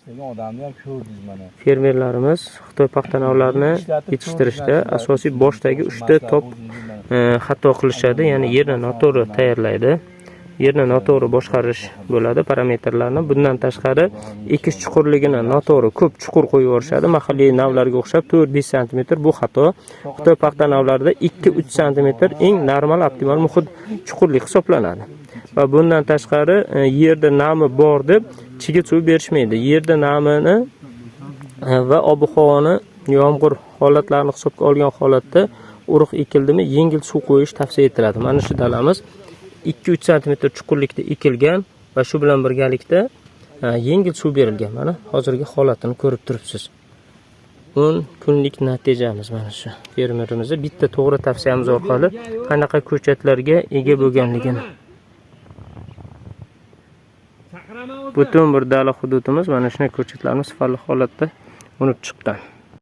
Degan odamni ham ko'rdingiz mana. Fermerlarimiz Xitoy paxta navlarini yetishtirishda asosiy boshdagi 3 ta top xato qilishadi, ya'ni yerni noto'g'ri tayyorlaydi. Yerni noto'g'ri boshqarish bo'ladi parametrlarni. Bundan tashqari ekish chuqurligini noto'g'ri ko'p chuqur qo'yib yuborishadi. Mahalliy navlarga o'xshab 4-5 sm bu xato. Xitoy paxta navlarida 2-3 sm eng normal optimal muhit chuqurlik hisoblanadi. Va bundan tashqari yerda nami bor deb chigit suv berishmaydi. Yerda namini va ob-havoni yomg'ir holatlarini hisobga olgan holatda urug' ekildimi yengil suv qo'yish tavsiya etiladi. Mana shu dalamiz 2-3 sm chuqurlikda ekilgan va shu bilan birgalikda yengil suv berilgan. Mana hozirgi holatini ko'rib turibsiz. 10 kunlik natijamiz mana shu. Fermerimizga bitta to'g'ri tavsiyamiz orqali qanaqa ko'chatlarga ega bo'lganligini. Butun bir dala hududimiz mana shunday ko'chatlarni sifatli holatda unib chiqqan.